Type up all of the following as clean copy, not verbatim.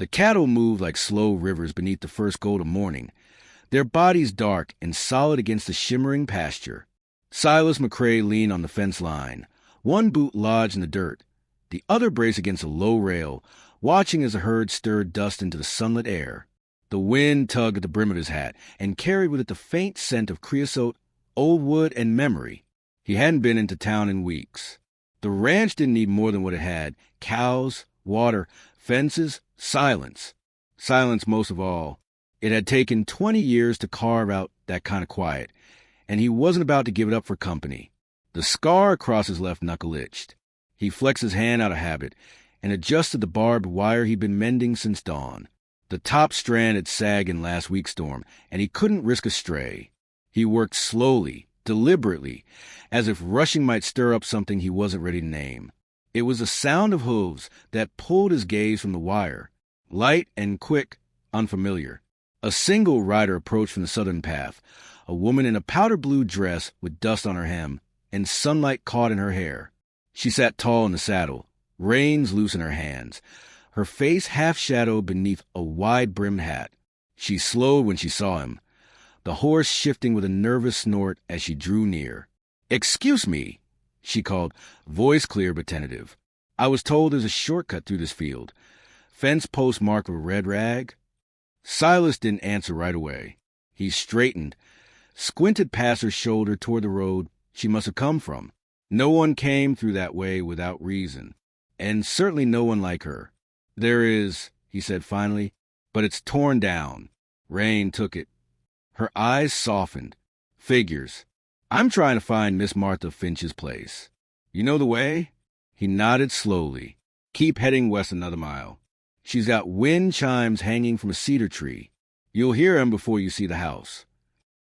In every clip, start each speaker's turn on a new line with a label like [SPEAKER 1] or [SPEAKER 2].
[SPEAKER 1] The cattle moved like slow rivers beneath the first gold of morning, their bodies dark and solid against the shimmering pasture. Silas McCrae leaned on the fence line, one boot lodged in the dirt, the other braced against a low rail, watching as the herd stirred dust into the sunlit air. The wind tugged at the brim of his hat and carried with it the faint scent of creosote, old wood, and memory. He hadn't been into town in weeks. The ranch didn't need more than what it had: cows, water, fences, silence. Silence most of all. It had taken 20 years to carve out that kind of quiet, and he wasn't about to give it up for company. The scar across his left knuckle itched. He flexed his hand out of habit and adjusted the barbed wire he'd been mending since dawn. The top strand had sagged in last week's storm, and he couldn't risk a stray. He worked slowly, deliberately, as if rushing might stir up something he wasn't ready to name. It was the sound of hooves that pulled his gaze from the wire, light and quick, unfamiliar. A single rider approached from the southern path, a woman in a powder blue dress with dust on her hem and sunlight caught in her hair. She sat tall in the saddle, reins loose in her hands, her face half-shadowed beneath a wide-brimmed hat. She slowed when she saw him, the horse shifting with a nervous snort as she drew near. "Excuse me," she called, voice clear but tentative. "I was told there's a shortcut through this field. Fence post marked with a red rag." Silas didn't answer right away. He straightened, squinted past her shoulder toward the road she must have come from. No one came through that way without reason, and certainly no one like her. "There is," he said finally, "but it's torn down. Rain took it." Her eyes softened. "Figures. I'm trying to find Miss Martha Finch's place. You know the way?" He nodded slowly. "Keep heading west another mile. She's got wind chimes hanging from a cedar tree. You'll hear 'em before you see the house."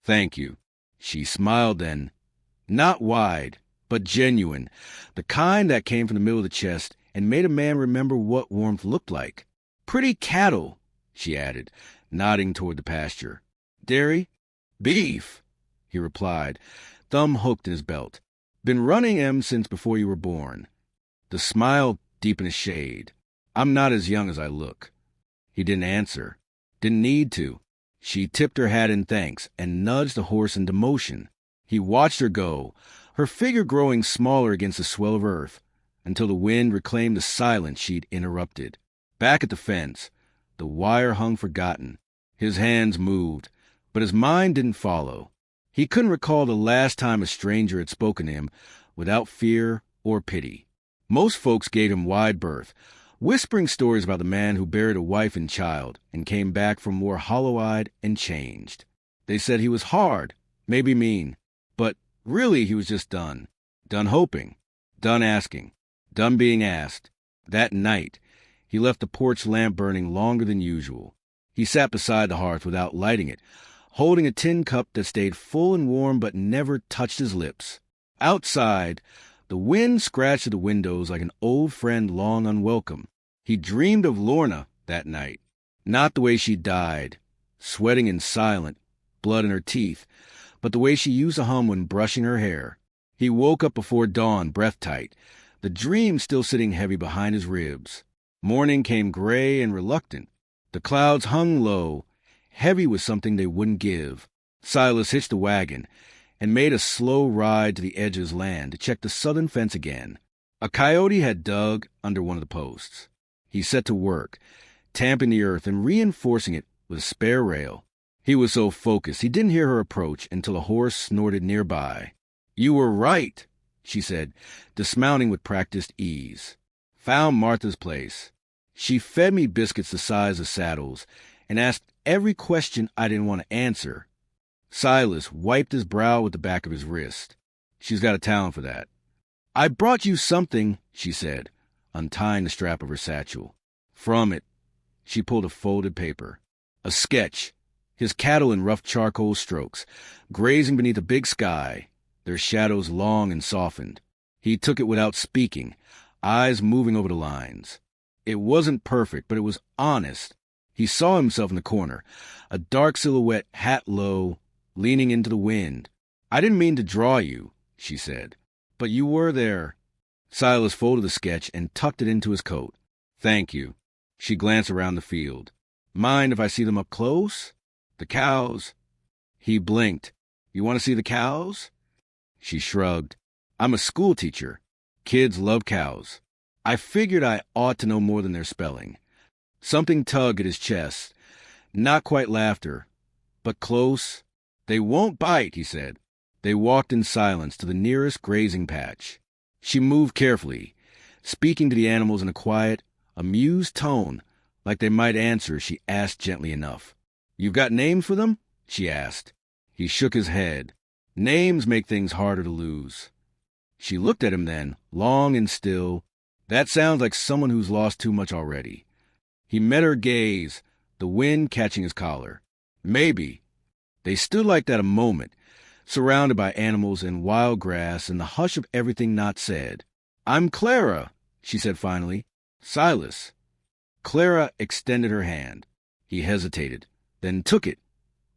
[SPEAKER 1] "Thank you." She smiled then, not wide, but genuine, the kind that came from the middle of the chest and made a man remember what warmth looked like. "Pretty cattle," she added, nodding toward the pasture. "Dairy?" "Beef," he replied, thumb hooked in his belt. "Been running 'em since before you were born." The smile deepened a shade. "I'm not as young as I look." He didn't answer. Didn't need to. She tipped her hat in thanks and nudged the horse into motion. He watched her go, her figure growing smaller against the swell of earth, until the wind reclaimed the silence she'd interrupted. Back at the fence, the wire hung forgotten. His hands moved, but his mind didn't follow. He couldn't recall the last time a stranger had spoken to him without fear or pity. Most folks gave him wide berth, whispering stories about the man who buried a wife and child and came back from war hollow-eyed and changed. They said he was hard, maybe mean, but really he was just done. Done hoping, done asking, done being asked. That night, he left the porch lamp burning longer than usual. He sat beside the hearth without lighting it, holding a tin cup that stayed full and warm but never touched his lips. Outside, the wind scratched at the windows like an old friend long unwelcome. He dreamed of Lorna that night, not the way she died, sweating and silent, blood in her teeth, but the way she used to hum when brushing her hair. He woke up before dawn, breath-tight, the dream still sitting heavy behind his ribs. Morning came gray and reluctant. The clouds hung low, heavy with something they wouldn't give. Silas hitched the wagon and made a slow ride to the edge of his land to check the southern fence again. A coyote had dug under one of the posts. He set to work, tamping the earth and reinforcing it with a spare rail. He was so focused he didn't hear her approach until a horse snorted nearby. "You were right," she said, dismounting with practiced ease. "Found Martha's place. She fed me biscuits the size of saddles and asked every question I didn't want to answer." Silas wiped his brow with the back of his wrist. "She's got a talent for that." "I brought you something," she said, untying the strap of her satchel. From it, she pulled a folded paper. A sketch, his cattle in rough charcoal strokes, grazing beneath a big sky, their shadows long and softened. He took it without speaking, eyes moving over the lines. It wasn't perfect, but it was honest. He saw himself in the corner, a dark silhouette, hat low, leaning into the wind. "I didn't mean to draw you," she said, "but you were there." Silas folded the sketch and tucked it into his coat. "Thank you." She glanced around the field. Mind if I see them up close? The cows. He blinked. You want to see the cows? She shrugged. I'm a school teacher. Kids love cows. I figured I ought to know more than their spelling. Something tugged at his chest. Not quite laughter, but close. They won't bite, he said. They walked in silence to the nearest grazing patch. She moved carefully, speaking to the animals in a quiet, amused tone, like they might answer if she asked gently enough. You've got names for them? She asked. He shook his head. Names make things harder to lose. She looked at him then, long and still. That sounds like someone who's lost too much already. He met her gaze, the wind catching his collar. Maybe. They stood like that a moment, surrounded by animals and wild grass and the hush of everything not said. I'm Clara, she said finally. Silas. Clara extended her hand. He hesitated, then took it.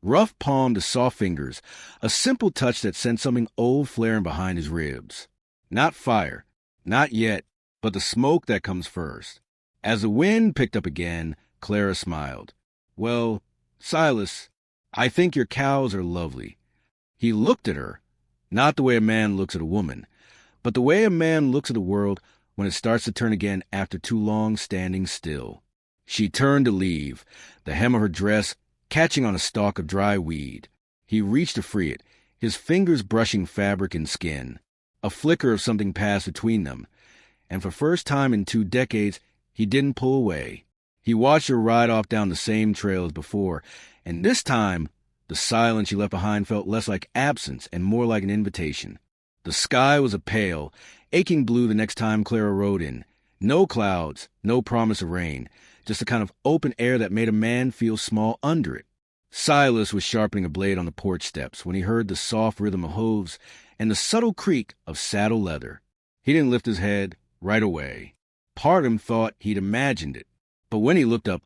[SPEAKER 1] Rough palm to soft fingers, a simple touch that sent something old flaring behind his ribs. Not fire, not yet, but the smoke that comes first. As the wind picked up again, Clara smiled. Well, Silas, I think your cows are lovely. He looked at her, not the way a man looks at a woman, but the way a man looks at the world when it starts to turn again after too long standing still. She turned to leave, the hem of her dress catching on a stalk of dry weed. He reached to free it, his fingers brushing fabric and skin. A flicker of something passed between them, and for first time in 2 decades, he didn't pull away. He watched her ride off down the same trail as before, and this time, the silence she left behind felt less like absence and more like an invitation. The sky was a pale, aching blue the next time Clara rode in. No clouds, no promise of rain, just a kind of open air that made a man feel small under it. Silas was sharpening a blade on the porch steps when he heard the soft rhythm of hooves and the subtle creak of saddle leather. He didn't lift his head right away. Part of him thought he'd imagined it. But when he looked up,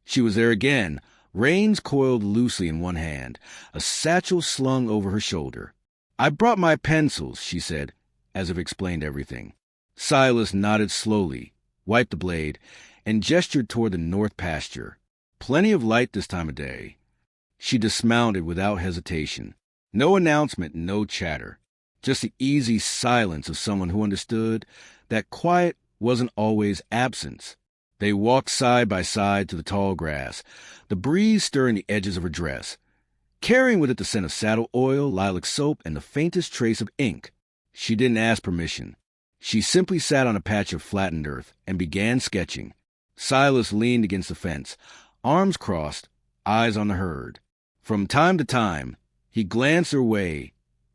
[SPEAKER 1] she was there again, reins coiled loosely in one hand, a satchel slung over her shoulder. I brought my pencils, she said, as if it explained everything. Silas nodded slowly, wiped the blade, and gestured toward the north pasture. Plenty of light this time of day. She dismounted without hesitation. No announcement, no chatter. Just the easy silence of someone who understood that quiet wasn't always absence. They walked side by side to the tall grass, the breeze stirring the edges of her dress, carrying with it the scent of saddle oil, lilac soap, and the faintest trace of ink. She didn't ask permission. She simply sat on a patch of flattened earth and began sketching. Silas leaned against the fence, arms crossed, eyes on the herd. From time to time, he glanced her way,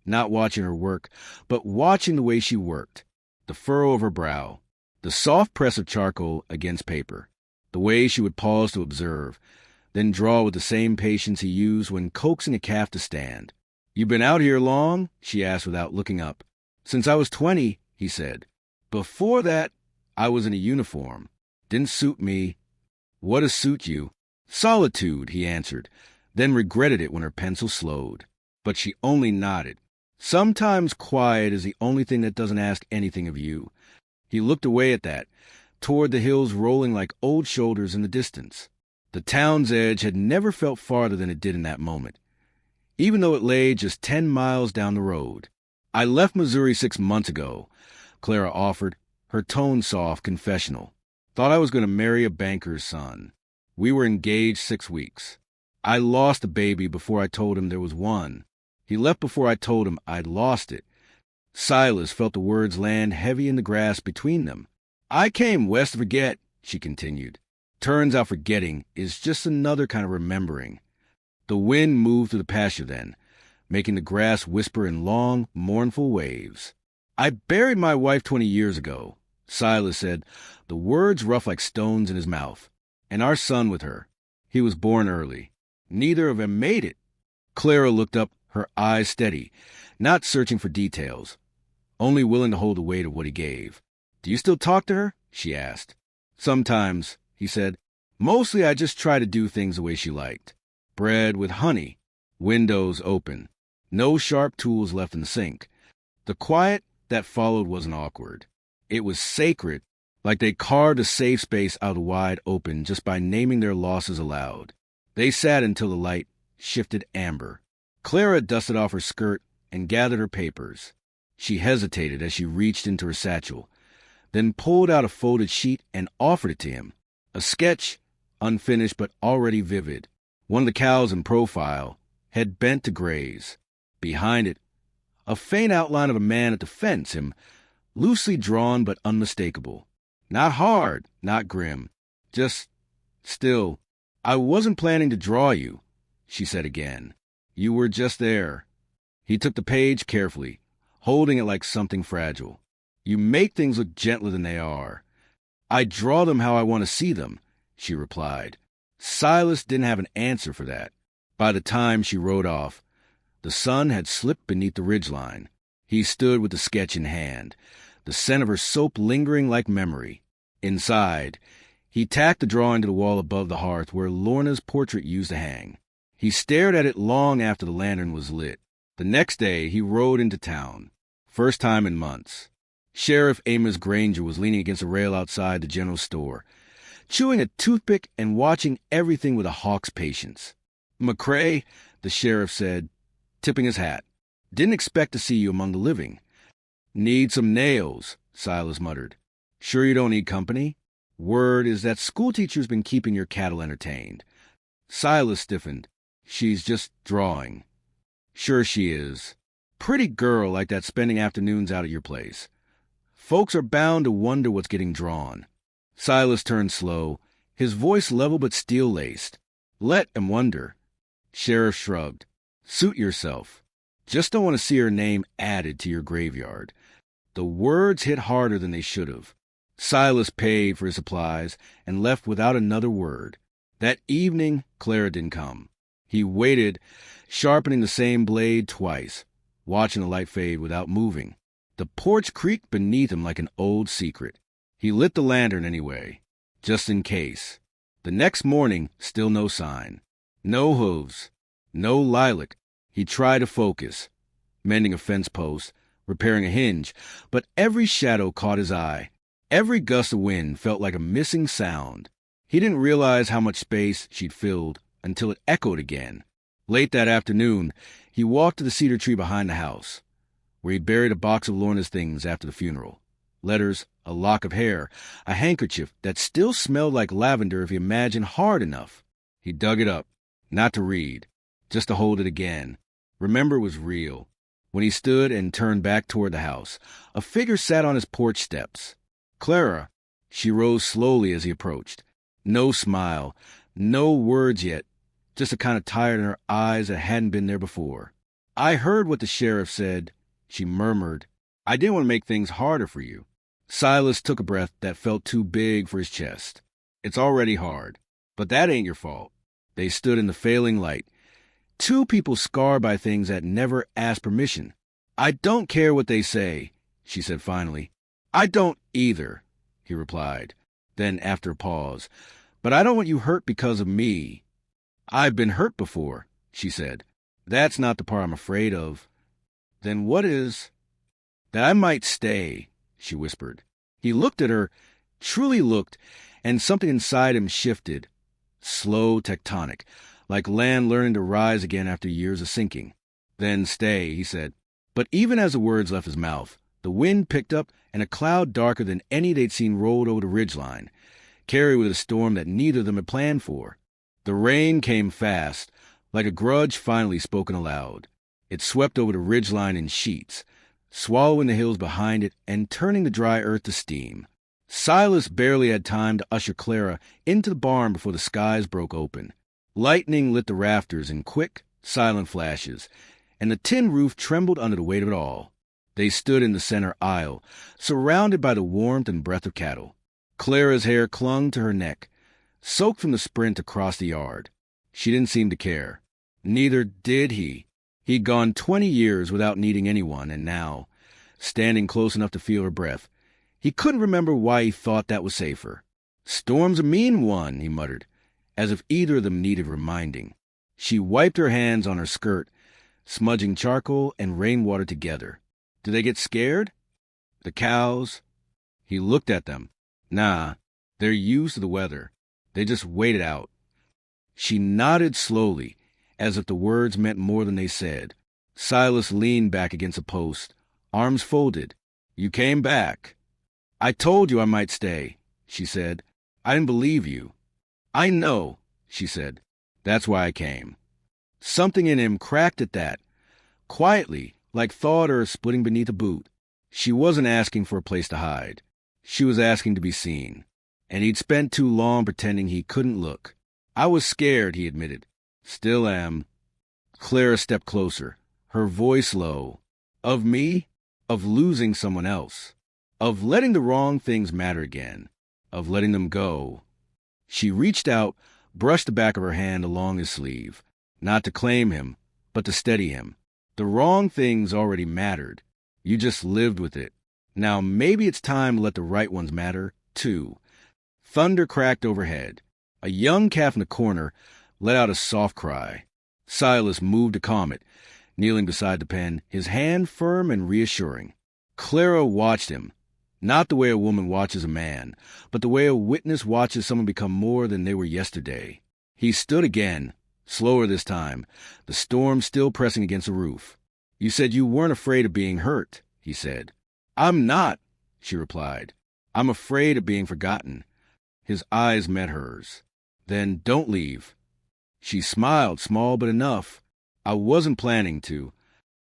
[SPEAKER 1] not watching her work, but watching the way she worked, the furrow of her brow, the soft press of charcoal against paper, the way she would pause to observe, then draw with the same patience he used when coaxing a calf to stand. You been out here long? She asked without looking up. Since I was 20, he said. Before that, I was in a uniform. Didn't suit me. What does suit you? Solitude, he answered, then regretted it when her pencil slowed. But she only nodded. Sometimes quiet is the only thing that doesn't ask anything of you. He looked away at that, toward the hills rolling like old shoulders in the distance. The town's edge had never felt farther than it did in that moment, even though it lay just 10 miles down the road. I left Missouri 6 months ago, Clara offered, her tone soft, confessional. Thought I was going to marry a banker's son. We were engaged 6 weeks. I lost a baby before I told him there was one. He left before I told him I'd lost it. Silas felt the words land heavy in the grass between them. I came west to forget, she continued. Turns out forgetting is just another kind of remembering. The wind moved through the pasture then, making the grass whisper in long, mournful waves. I buried my wife 20 years ago, Silas said, the words rough like stones in his mouth. And our son with her. He was born early. Neither of them made it. Clara looked up, her eyes steady, not searching for details, only willing to hold the weight of what he gave. Do you still talk to her? She asked. Sometimes, he said. Mostly I just try to do things the way she liked. Bread with honey, windows open, no sharp tools left in the sink. The quiet that followed wasn't awkward. It was sacred, like they carved a safe space out of the wide open just by naming their losses aloud. They sat until the light shifted amber. Clara dusted off her skirt and gathered her papers. She hesitated as she reached into her satchel, then pulled out a folded sheet and offered it to him. A sketch, unfinished but already vivid. One of the cows in profile had bent to graze. Behind it, a faint outline of a man at the fence, him loosely drawn but unmistakable. Not hard, not grim, just still. "I wasn't planning to draw you," she said again. "You were just there." He took the page carefully, holding it like something fragile. "You make things look gentler than they are." "I draw them how I want to see them," she replied. Silas didn't have an answer for that. By the time she rode off, the sun had slipped beneath the ridgeline. He stood with the sketch in hand, the scent of her soap lingering like memory. Inside, he tacked the drawing to the wall above the hearth where Lorna's portrait used to hang. He stared at it long after the lantern was lit. The next day, he rode into town. First time in months. Sheriff Amos Granger was leaning against a rail outside the general store, chewing a toothpick and watching everything with a hawk's patience. "McCrae," the sheriff said, tipping his hat. "Didn't expect to see you among the living." "Need some nails," Silas muttered. "Sure you don't need company?" "Word is that schoolteacher's been keeping your cattle entertained." Silas stiffened. "She's just drawing." "Sure she is. Pretty girl like that spending afternoons out at your place. Folks are bound to wonder what's getting drawn." Silas turned slow, his voice level but steel-laced. "Let 'em wonder." Sheriff shrugged. "Suit yourself. Just don't want to see her name added to your graveyard." The words hit harder than they should have. Silas paid for his supplies and left without another word. That evening, Clara didn't come. He waited, sharpening the same blade twice, watching the light fade without moving. The porch creaked beneath him like an old secret. He lit the lantern anyway, just in case. The next morning, still no sign. No hooves. No lilac. He tried to focus, mending a fence post, repairing a hinge, but every shadow caught his eye. Every gust of wind felt like a missing sound. He didn't realize how much space she'd filled until it echoed again. Late that afternoon, he walked to the cedar tree behind the house, where he'd buried a box of Lorna's things after the funeral. Letters, a lock of hair, a handkerchief that still smelled like lavender if he imagined hard enough. He dug it up, not to read, just to hold it again. Remember was real. When he stood and turned back toward the house, a figure sat on his porch steps. "Clara." She rose slowly as he approached. No smile, no words yet, just a kind of tired in her eyes that hadn't been there before. "I heard what the sheriff said," she murmured. "I didn't want to make things harder for you." Silas took a breath that felt too big for his chest. "It's already hard, but that ain't your fault." They stood in the failing light, two people scarred by things that never asked permission. "I don't care what they say," she said finally. "I don't either," he replied. Then, after a pause, "But I don't want you hurt because of me." "I've been hurt before," she said. "That's not the part I'm afraid of." "Then what is?" "That I might stay," she whispered. He looked at her, truly looked, and something inside him shifted. Slow, tectonic, like land learning to rise again after years of sinking. "Then stay," he said. But even as the words left his mouth, the wind picked up, and a cloud darker than any they'd seen rolled over the ridgeline, carried with a storm that neither of them had planned for. The rain came fast, like a grudge finally spoken aloud. It swept over the ridgeline in sheets, swallowing the hills behind it and turning the dry earth to steam. Silas barely had time to usher Clara into the barn before the skies broke open. Lightning lit the rafters in quick, silent flashes, and the tin roof trembled under the weight of it all. They stood in the center aisle, surrounded by the warmth and breath of cattle. Clara's hair clung to her neck, soaked from the sprint across the yard. She didn't seem to care. Neither did he. He'd gone 20 years without needing anyone, and now, standing close enough to feel her breath, he couldn't remember why he thought that was safer. "Storm's a mean one," he muttered, as if either of them needed reminding. She wiped her hands on her skirt, smudging charcoal and rainwater together. "Do they get scared?" "The cows?" He looked at them. Nah, they're used to the weather. They just wait it out. She nodded slowly, as if the words meant more than they said. Silas leaned back against a post, arms folded. You came back. I told you I might stay, she said. I didn't believe you. I know, she said. That's why I came. Something in him cracked at that, quietly, like thought or splitting beneath a boot. She wasn't asking for a place to hide. She was asking to be seen. And he'd spent too long pretending he couldn't look. I was scared, he admitted. Still am. Clara stepped closer, her voice low. Of me? Of losing someone else. Of letting the wrong things matter again. Of letting them go. She reached out, brushed the back of her hand along his sleeve. Not to claim him, but to steady him. The wrong things already mattered. You just lived with it. Now maybe it's time to let the right ones matter, too. Thunder cracked overhead. A young calf in the corner let out a soft cry. Silas moved to calm it, kneeling beside the pen, his hand firm and reassuring. Clara watched him, not the way a woman watches a man, but the way a witness watches someone become more than they were yesterday. He stood again, slower this time, the storm still pressing against the roof. You said you weren't afraid of being hurt, he said. I'm not, she replied. I'm afraid of being forgotten. His eyes met hers. Then don't leave. She smiled, small but enough. I wasn't planning to.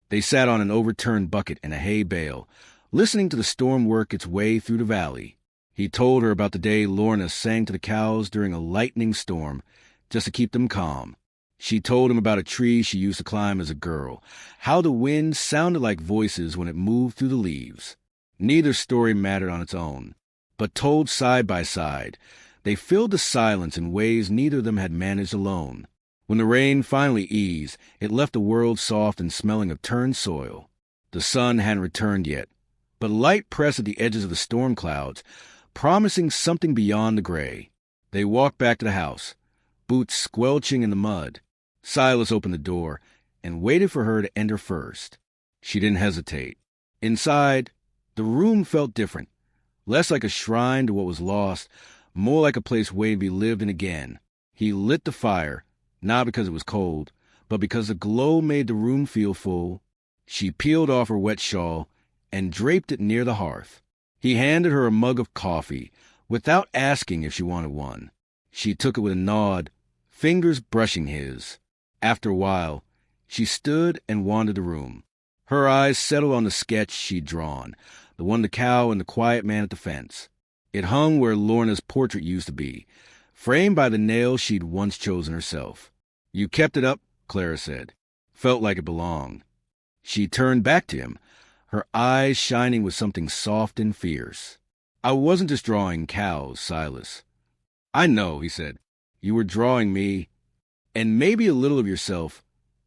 [SPEAKER 1] They sat on an overturned bucket and a hay bale, listening to the storm work its way through the valley. He told her about the day Lorna sang to the cows during a lightning storm, just to keep them calm. She told him about a tree she used to climb as a girl, how the wind sounded like voices when it moved through the leaves. Neither story mattered on its own, but told side by side, they filled the silence in ways neither of them had managed alone. When the rain finally eased, it left the world soft and smelling of turned soil. The sun hadn't returned yet, but light pressed at the edges of the storm clouds, promising something beyond the gray. They walked back to the house, boots squelching in the mud. Silas opened the door and waited for her to enter first. She didn't hesitate. Inside, the room felt different, less like a shrine to what was lost, more like a place waiting to be lived in again. He lit the fire, not because it was cold, but because the glow made the room feel full. She peeled off her wet shawl and draped it near the hearth. He handed her a mug of coffee, without asking if she wanted one. She took it with a nod, fingers brushing his. After a while, she stood and wandered the room. Her eyes settled on the sketch she'd drawn, the one of the cow and the quiet man at the fence. It hung where Lorna's portrait used to be, framed by the nail she'd once chosen herself. You kept it up, Clara said. Felt like it belonged. She turned back to him, her eyes shining with something soft and fierce. I wasn't just drawing cows, Silas. I know, he said. You were drawing me, and maybe a little of yourself,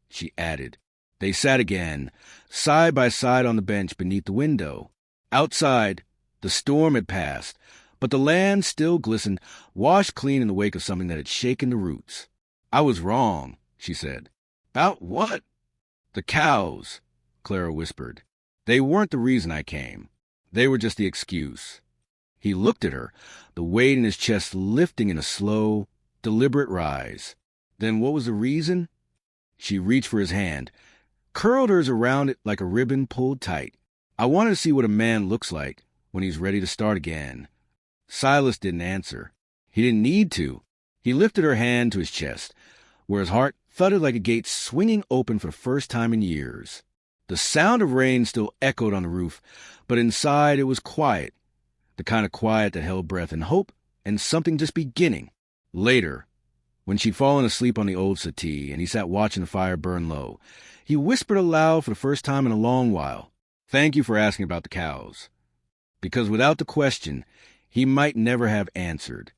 [SPEAKER 1] she added. They sat again, side by side on the bench beneath the window. Outside, the storm had passed, but the land still glistened, washed clean in the wake of something that had shaken the roots. I was wrong, she said. About what? The cows, Clara whispered. They weren't the reason I came. They were just the excuse. He looked at her, the weight in his chest lifting in a slow, deliberate rise. Then what was the reason? She reached for his hand, curled hers around it like a ribbon pulled tight. I wanted to see what a man looks like when he's ready to start again. Silas didn't answer. He didn't need to. He lifted her hand to his chest, where his heart thudded like a gate swinging open for the first time in years. The sound of rain still echoed on the roof, but inside it was quiet, the kind of quiet that held breath and hope and something just beginning. Later, when she'd fallen asleep on the old settee and he sat watching the fire burn low, he whispered aloud for the first time in a long while, "Thank you for asking about the cows." Because without the question, he might never have answered.